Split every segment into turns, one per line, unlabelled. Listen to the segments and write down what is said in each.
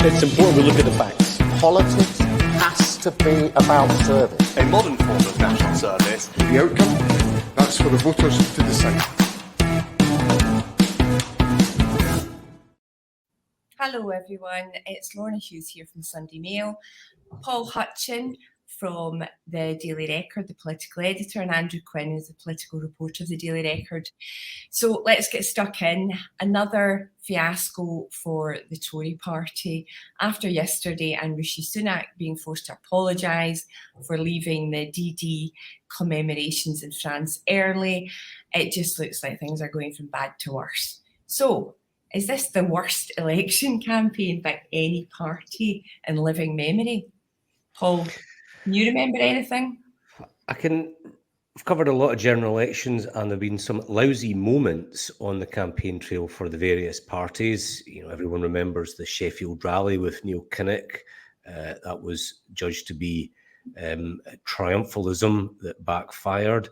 It's important we look at the facts.
Politics has to be about service.
A modern form of national service.
The outcome, that's for the voters to decide.
Hello everyone, it's Lorna Hughes here from Sunday Mail. Paul Hutcheon from the Daily Record, the political editor, and Andrew Quinn is the political reporter of the Daily Record. So let's get stuck in. Another fiasco for the Tory party after yesterday and Rishi Sunak being forced to apologise for leaving the D-Day commemorations in France early. It just looks like things are going from bad to worse. So, is this the worst election campaign by any party in living memory? Paul, can you remember anything?
I've covered a lot of general elections, and there have been some lousy moments on the campaign trail for the various parties. You know, everyone remembers the Sheffield rally with Neil Kinnock. That was judged to be triumphalism that backfired.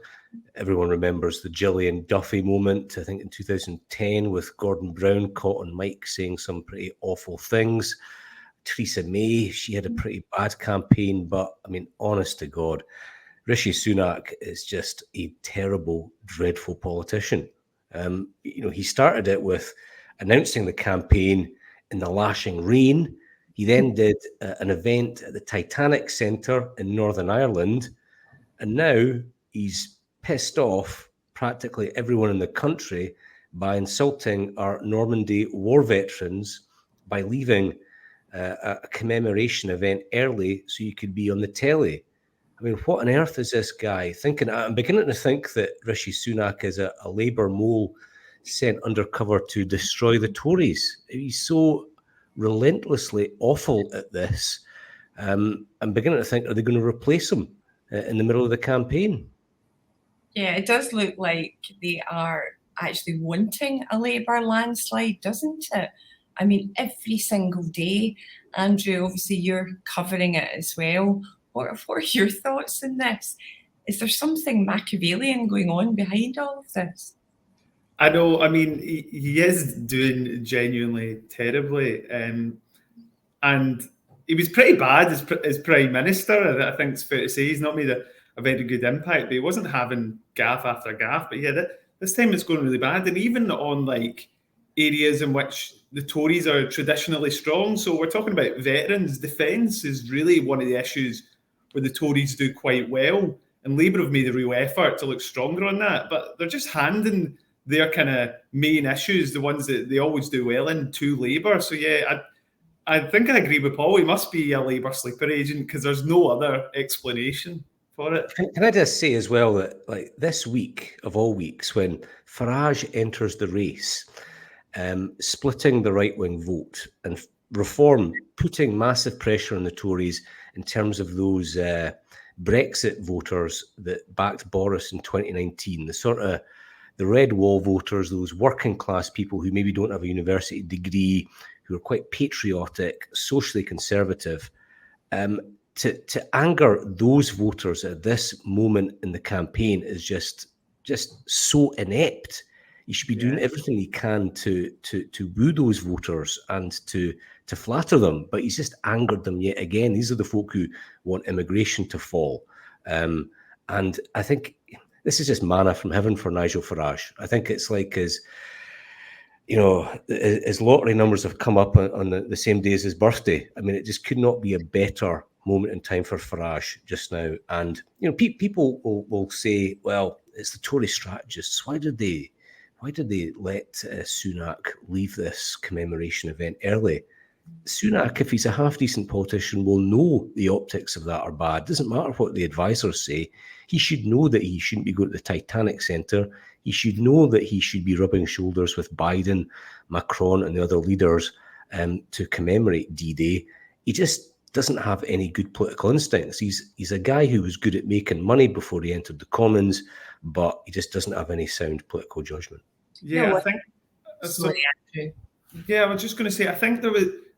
Everyone remembers the Gillian Duffy moment, I think in 2010, with Gordon Brown caught on mic saying some pretty awful things. Theresa May, she had a pretty bad campaign, but I mean, honest to God, Rishi Sunak is just a terrible, dreadful politician. He started it with announcing the campaign in the lashing rain. He then did an event at the Titanic Centre in Northern Ireland, and now he's pissed off practically everyone in the country by insulting our Normandy war veterans by leaving a commemoration event early so you could be on the telly. I mean, what on earth is this guy thinking? I'm beginning to think that Rishi Sunak is a Labour mole sent undercover to destroy the Tories. He's so relentlessly awful at this. I'm beginning to think, are they going to replace him in the middle of the campaign?
Yeah, it does look like they are actually wanting a Labour landslide, doesn't it? I mean, every single day. Andrew, obviously you're covering it as well. What are your thoughts on this? Is there something Machiavellian going on behind all of this?
I know, I mean, he is doing genuinely terribly. And he was pretty bad as Prime Minister, I think it's fair to say. He's not made a very good impact, but he wasn't having gaffe after gaffe. But yeah, this time it's going really bad. And even on like areas in which the Tories are traditionally strong. So we're talking about veterans. Defence is really one of the issues where the Tories do quite well. And Labour have made a real effort to look stronger on that. But they're just handing their kind of main issues, the ones that they always do well in, to Labour. So yeah, I think I agree with Paul. He must be a Labour sleeper agent because there's no other explanation for it.
Can I just say as well that like this week of all weeks, when Farage enters the race, splitting the right-wing vote and reform, putting massive pressure on the Tories in terms of those Brexit voters that backed Boris in 2019, the red wall voters, those working class people who maybe don't have a university degree, who are quite patriotic, socially conservative, to anger those voters at this moment in the campaign is just so inept. He should be doing everything he can to woo those voters and to flatter them, but he's just angered them yet again. These are the folk who want immigration to fall. And I think this is just manna from heaven for Nigel Farage. I think it's like his lottery numbers have come up on the same day as his birthday. I mean, it just could not be a better moment in time for Farage just now. And, people will say, well, it's the Tory strategists. Why did they let Sunak leave this commemoration event early? Sunak, if he's a half-decent politician, will know the optics of that are bad. Doesn't matter what the advisors say. He should know that he shouldn't be going to the Titanic Centre. He should know that he should be rubbing shoulders with Biden, Macron, and the other leaders to commemorate D-Day. He just doesn't have any good political instincts. He's a guy who was good at making money before he entered the Commons, but he just doesn't have any sound political judgment.
Yeah, I think.
Sorry, Andrew.
Yeah, I was just going to say, I think there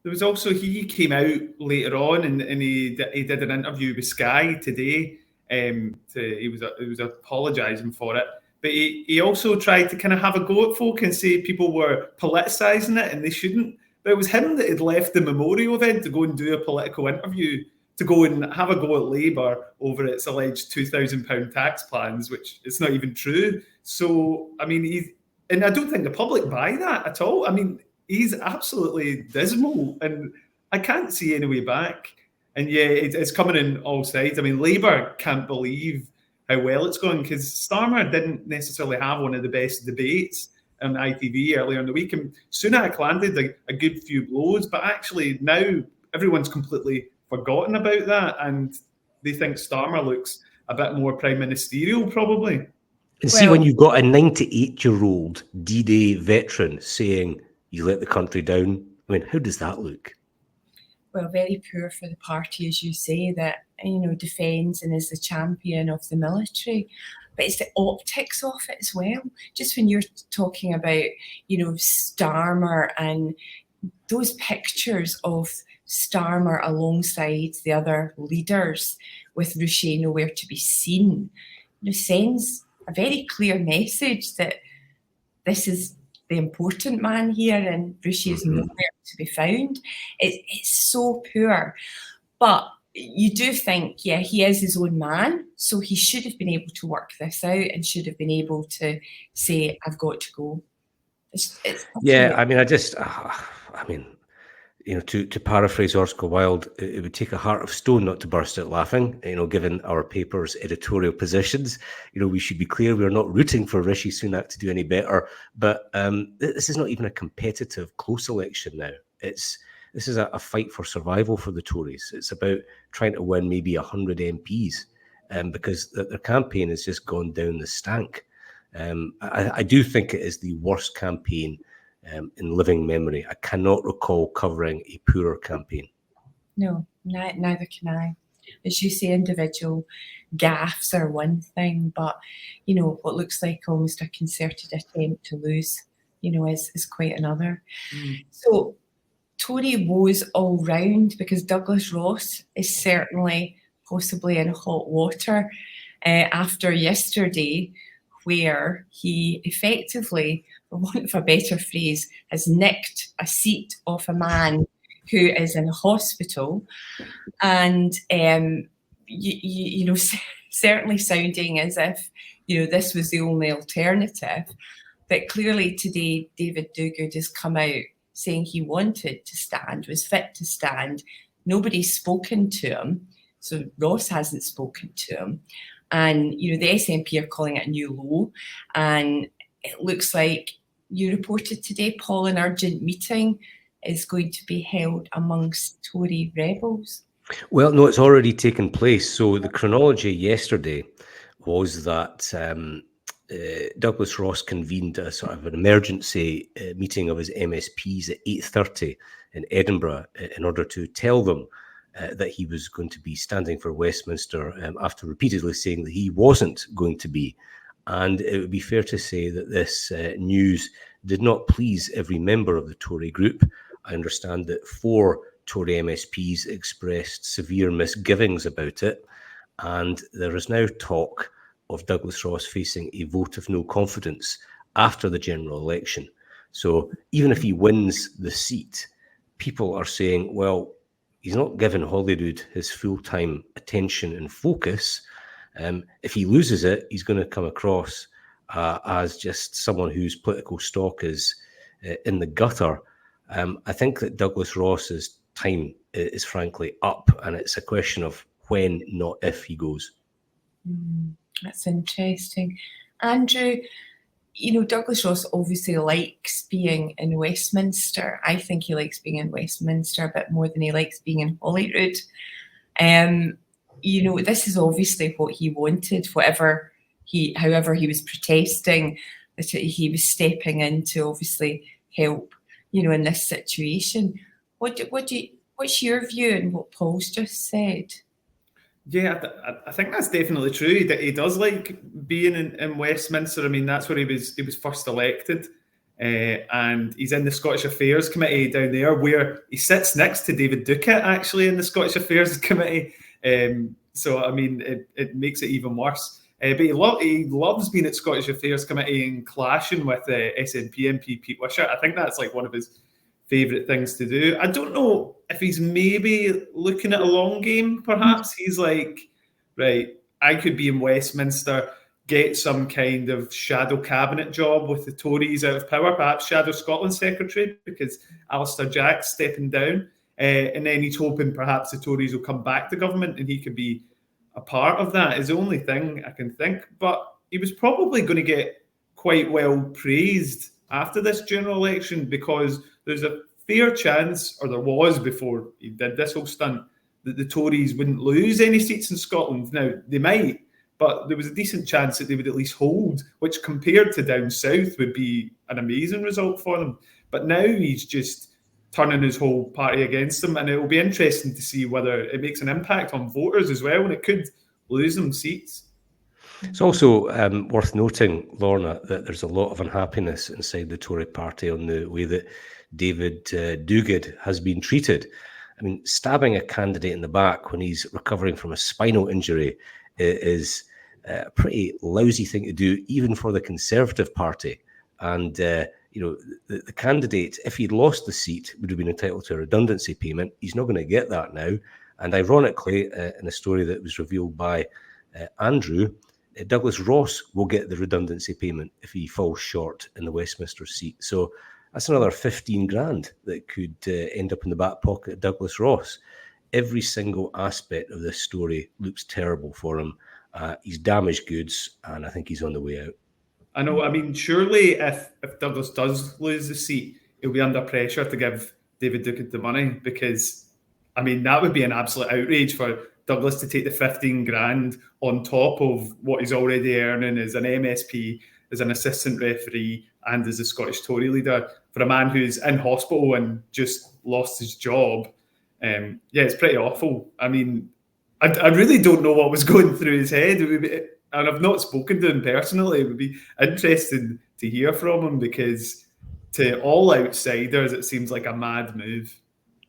was also, he came out later on and he did an interview with Sky today. He was apologising for it, but he also tried to kind of have a go at folk and say people were politicising it and they shouldn't. But it was him that had left the memorial then to go and do a political interview, to go and have a go at Labour over its alleged £2,000 tax plans, which it's not even true. So, I mean, and I don't think the public buy that at all. I mean, he's absolutely dismal, and I can't see any way back. And yeah, it's coming in all sides. I mean, Labour can't believe how well it's going, because Starmer didn't necessarily have one of the best debates on ITV earlier in the week. And Sunak landed a good few blows, but actually now everyone's completely forgotten about that, and they think Starmer looks a bit more prime ministerial, probably.
And see, when you've got a 98-year-old D-Day veteran saying you let the country down, I mean, how does that look?
Well, very poor for the party, as you say, that, you know, defends and is the champion of the military. But it's the optics of it as well. Just when you're talking about, you know, Starmer and those pictures of Starmer alongside the other leaders with Rishi nowhere to be seen, you know, sends a very clear message that this is the important man here and Rishi is nowhere to be found. It's so poor. But you do think, yeah, he is his own man, so he should have been able to work this out and should have been able to say, I've got to go.
Yeah, I mean, you know, to paraphrase Oscar Wilde, it would take a heart of stone not to burst out laughing, you know, given our paper's editorial positions. You know, we should be clear, we're not rooting for Rishi Sunak to do any better, but this is not even a competitive close election now. This is a fight for survival for the Tories. It's about trying to win maybe 100 MPs because their campaign has just gone down the stank. I do think it is the worst campaign in living memory. I cannot recall covering a poorer campaign.
No, neither can I. As you say, individual gaffes are one thing, but, you know, what looks like almost a concerted attempt to lose, you know, is quite another. So Tory woes all round, because Douglas Ross is certainly possibly in hot water after yesterday, where he effectively, for want of a better phrase, has nicked a seat off a man who is in hospital, and you know, certainly sounding as if, you know, this was the only alternative. But clearly today, David Duguid has come out saying he wanted to stand, was fit to stand. Nobody's spoken to him, so Ross hasn't spoken to him. And, you know, the SNP are calling it a new low. And it looks like you reported today, Paul, an urgent meeting is going to be held amongst Tory rebels.
Well, no, it's already taken place. So the chronology yesterday was that Douglas Ross convened a sort of an emergency meeting of his MSPs at 8:30 in Edinburgh in order to tell them that he was going to be standing for Westminster after repeatedly saying that he wasn't going to be. And it would be fair to say that this news did not please every member of the Tory group. I understand that 4 Tory MSPs expressed severe misgivings about it. And there is now talk of Douglas Ross facing a vote of no confidence after the general election. So even if he wins the seat, people are saying, well, he's not given Holyrood his full-time attention and focus. If he loses it, he's going to come across as just someone whose political stock is in the gutter. I think that Douglas Ross's time is frankly up, and it's a question of when, not if, he goes.
That's interesting. Andrew, you know, Douglas Ross obviously likes being in Westminster. I think he likes being in Westminster a bit more than he likes being in Holyrood. You know, this is obviously what he wanted, however he was protesting, that he was stepping in to obviously help, you know, in this situation. What's your view on what Paul's just said?
Yeah, I think that's definitely true. He does like being in Westminster. I mean, that's where he was first elected, and he's in the Scottish Affairs Committee down there, where he sits next to David Duguid, actually, in the Scottish Affairs Committee. So, I mean, it makes it even worse. But he loves being at Scottish Affairs Committee and clashing with SNP MP Pete Wishart. I think that's like one of his favourite things to do. I don't know if he's maybe looking at a long game, perhaps. He's like, right, I could be in Westminster, get some kind of shadow cabinet job with the Tories out of power, perhaps shadow Scotland secretary, because Alistair Jack's stepping down. And then he's hoping perhaps the Tories will come back to government and he could be a part of that, is the only thing I can think. But he was probably going to get quite well praised after this general election, because there's a fair chance, or there was before he did this whole stunt, that the Tories wouldn't lose any seats in Scotland. Now, they might, but there was a decent chance that they would at least hold, which compared to down south would be an amazing result for them. But now he's just turning his whole party against them, and it will be interesting to see whether it makes an impact on voters as well, and it could lose them seats.
It's also worth noting, Lorna, that there's a lot of unhappiness inside the Tory party on the way that David Dougad has been treated. I mean, stabbing a candidate in the back when he's recovering from a spinal injury is a pretty lousy thing to do, even for the Conservative Party. And, the candidate, if he'd lost the seat, would have been entitled to a redundancy payment. He's not going to get that now. And ironically, in a story that was revealed by Andrew, Douglas Ross will get the redundancy payment if he falls short in the Westminster seat. So that's another 15 grand that could end up in the back pocket of Douglas Ross. Every single aspect of this story looks terrible for him. He's damaged goods, and I think he's on the way out.
I know. I mean, surely if Douglas does lose the seat, he'll be under pressure to give David Dougad the money, because, I mean, that would be an absolute outrage for Douglas to take the 15 grand on top of what he's already earning as an MSP, as an assistant referee, and as a Scottish Tory leader, for a man who's in hospital and just lost his job. It's pretty awful. I mean, I really don't know what was going through his head. And I've not spoken to him personally. It would be interesting to hear from him, because to all outsiders, it seems like a mad move.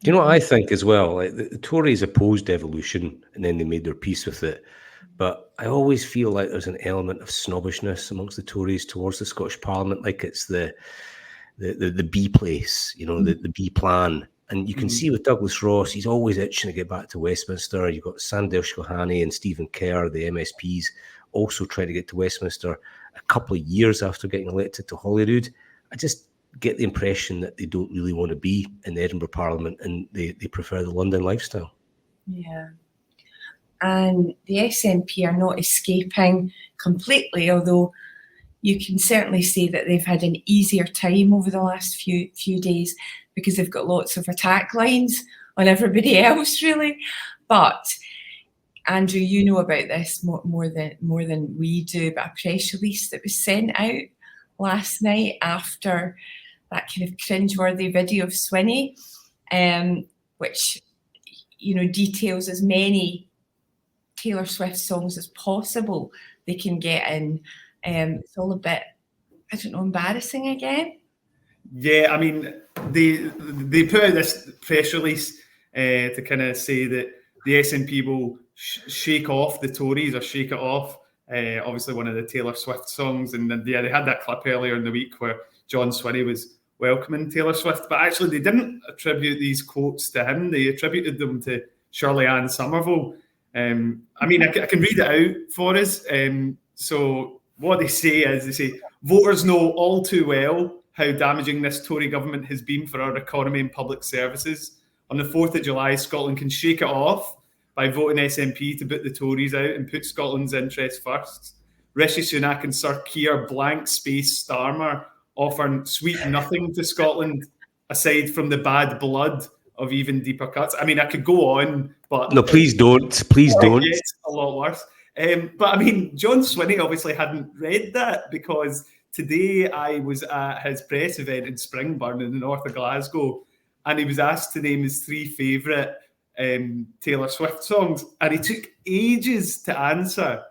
Do you know what I think as well? Like, the Tories opposed devolution and then they made their peace with it. But I always feel like there's an element of snobbishness amongst the Tories towards the Scottish Parliament, like it's the B place, the B plan. And you can see with Douglas Ross, he's always itching to get back to Westminster. You've got Sandesh Gohani and Stephen Kerr, the MSPs, also trying to get to Westminster a couple of years after getting elected to Holyrood. I just get the impression that they don't really want to be in the Edinburgh Parliament, and they prefer the London lifestyle.
Yeah. And the SNP are not escaping completely, although you can certainly say that they've had an easier time over the last few days, because they've got lots of attack lines on everybody else, really. But Andrew, you know about this more than we do, but a press release that was sent out last night after that kind of cringeworthy video of Swinney, which details as many Taylor Swift songs as possible they can get in. It's all a bit, I don't know, embarrassing again.
Yeah, I mean, they put out this press release to kind of say that the SNP will shake off the Tories, or shake it off. Obviously, one of the Taylor Swift songs, and then, they had that clip earlier in the week where John Swinney was welcoming Taylor Swift, but actually they didn't attribute these quotes to him. They attributed them to Shirley Ann Somerville. I mean, I can read it out for us. So what they say, voters know all too well how damaging this Tory government has been for our economy and public services. On the 4th of July, Scotland can shake it off by voting SNP to boot the Tories out and put Scotland's interests first. Rishi Sunak and Sir Keir blank space Starmer offering sweet nothing to Scotland, aside from the bad blood of even deeper cuts. I mean, I could go on, but...
No, please don't. Please don't.
It's a lot worse. But I mean, John Swinney obviously hadn't read that, because today I was at his press event in Springburn in the north of Glasgow, and he was asked to name his 3 favourite Taylor Swift songs, and he took ages to answer.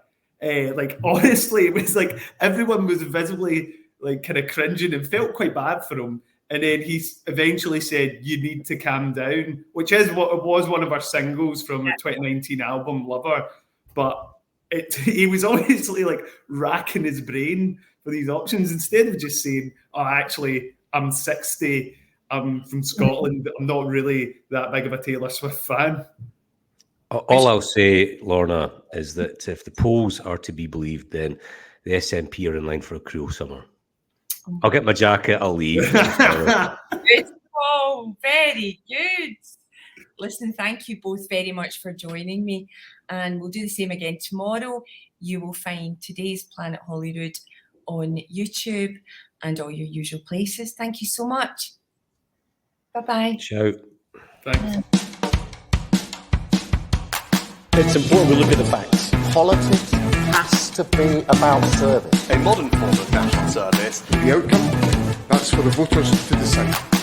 Honestly, it was like everyone was visibly kind of cringing and felt quite bad for him. And then he eventually said, "You need to calm down," which is what was one of our singles from the 2019 album Lover. But he was obviously racking his brain for these options, instead of just saying, "Oh, actually, I'm 60. I'm from Scotland. I'm not really that big of a Taylor Swift fan.
All I'll say, Lorna, is that if the polls are to be believed, then the SNP are in line for a cruel summer. I'll get my jacket, I'll leave.
Oh, very good. Listen, thank you both very much for joining me. And we'll do the same again tomorrow. You will find today's Planet Holyrood on YouTube and all your usual places. Thank you so much. Bye-bye.
Ciao.
Thanks.
It's important we look at the facts. Politics has to be about service.
A modern form of national service.
The outcome, that's for the voters to decide.